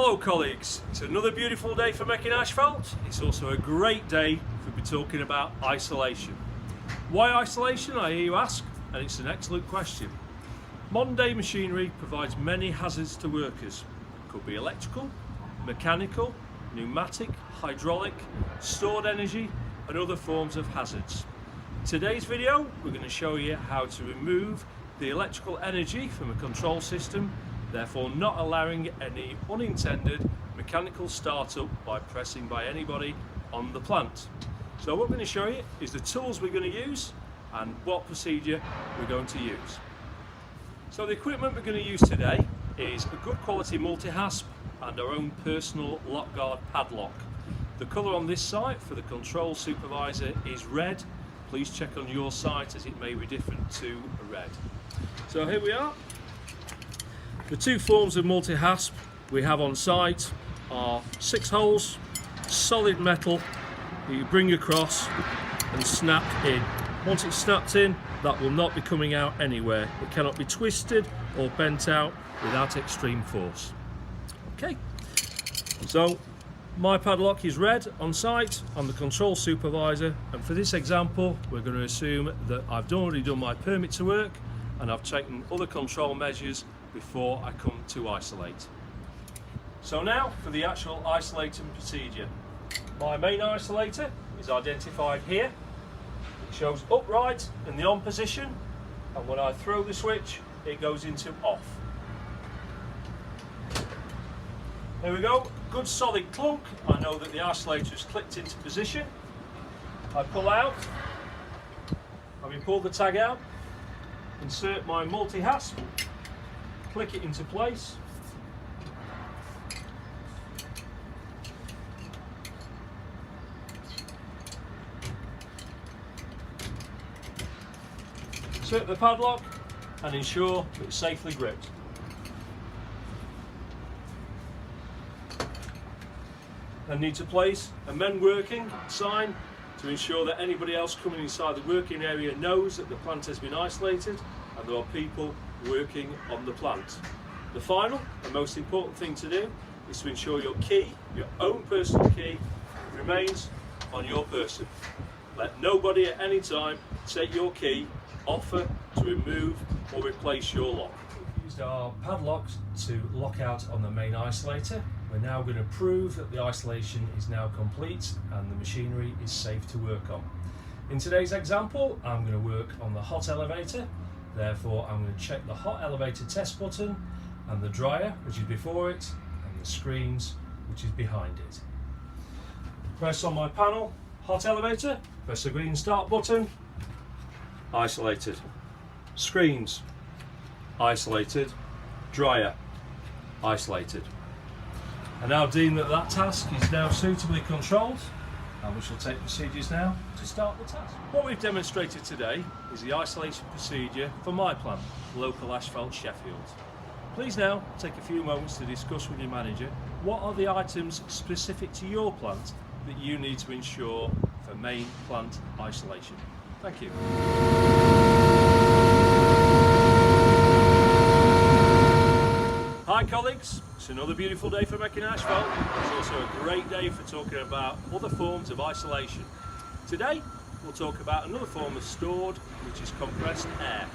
Hello colleagues, it's another beautiful day for making asphalt. It's also a great day for be talking about isolation. Why isolation, I hear you ask, and it's an excellent question. Modern day machinery provides many hazards to workers. It could be electrical, mechanical, pneumatic, hydraulic, stored energy and other forms of hazards. In today's video we're going to show you how to remove the electrical energy from a control system, therefore not allowing any unintended mechanical startup by pressing by anybody on the plant. So what we're going to show you is the tools we're going to use and what procedure we're going to use. So the equipment we're going to use today is a good quality multi-hasp and our own personal lock guard padlock. The colour on this site for the control supervisor is red. Please check on your site as it may be different to red. So here we are. The two forms of multi-hasp we have on site are 6 holes, solid metal that you bring across and snap in. Once it's snapped in, that will not be coming out anywhere. It cannot be twisted or bent out without extreme force. Okay, so my padlock is red on site. I'm the control supervisor, and for this example we're going to assume that I've already done my permit to work and I've taken other control measures before I come to isolate. So now for the actual isolating procedure. My main isolator is identified here. It shows upright in the on position, and when I throw the switch it goes into off. There we go, good solid clunk. I know that the isolator is clicked into position. I pull out, having pulled the tag out, insert my multi-hasp, click it into place. Insert the padlock and ensure that it's safely gripped. Then need to place a men working sign to ensure that anybody else coming inside the working area knows that the plant has been isolated and there are people working on the plant. The final and most important thing to do is to ensure your key, your own personal key, remains on your person. Let nobody at any time take your key, offer to remove or replace your lock. We've used our padlocks to lock out on the main isolator. We're now going to prove that the isolation is now complete and the machinery is safe to work on. In today's example, I'm going to work on the hot elevator. Therefore, I'm going to check the hot elevator test button and the dryer, which is before it, and the screens, which is behind it. Press on my panel, hot elevator, press the green start button, isolated. Screens, isolated. Dryer, isolated. I now deem that that task is now suitably controlled, and we shall take procedures now to start the task. What we've demonstrated today is the isolation procedure for my plant, local Asphalt Sheffield. Please now take a few moments to discuss with your manager what are the items specific to your plant that you need to ensure for main plant isolation. Thank you. Hi colleagues, it's another beautiful day for making asphalt. It's also a great day for talking about other forms of isolation. Today we'll talk about another form of stored, which is compressed air.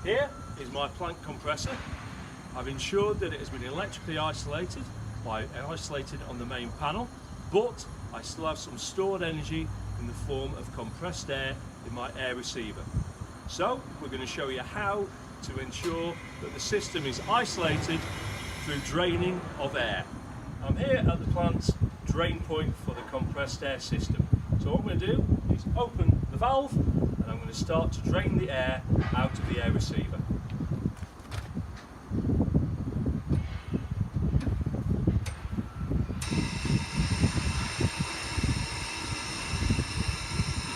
Here is my plant compressor. I've ensured that it has been electrically isolated by isolating on the main panel, but I still have some stored energy in the form of compressed air in my air receiver. So we're going to show you how to ensure that the system is isolated through draining of air. I'm here at the plant's drain point for the compressed air system. So what I'm going to do is open the valve and I'm going to start to drain the air out of the air receiver.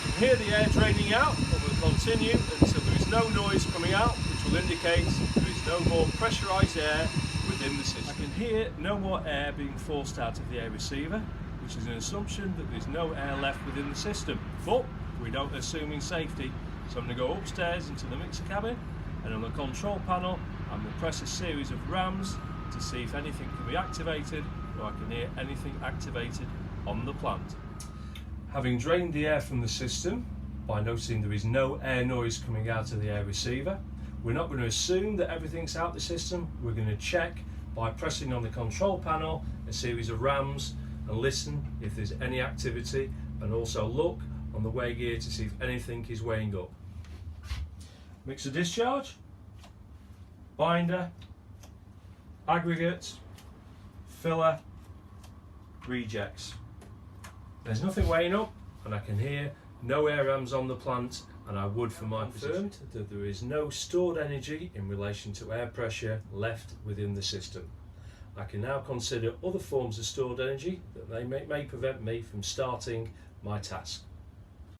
You can hear the air draining out, and we'll continue until there is no noise coming out, which will indicate there is no more pressurised air within the system. I can hear no more air being forced out of the air receiver, which is an assumption that there's no air left within the system. But we don't assuming safety, so I'm going to go upstairs into the mixer cabin, and on the control panel I'm going to press a series of rams to see if anything can be activated or I can hear anything activated on the plant. Having drained the air from the system by noticing there is no air noise coming out of the air receiver, we're not going to assume that everything's out the system. We're going to check by pressing on the control panel a series of rams and listen if there's any activity, and also look on the weigh gear to see if anything is weighing up. Mixer discharge, binder, aggregate, filler, rejects. There's nothing weighing up, and I can hear no air rams on the plant, and I would for my position that there is no stored energy in relation to air pressure left within the system. I can now consider other forms of stored energy that may prevent me from starting my task.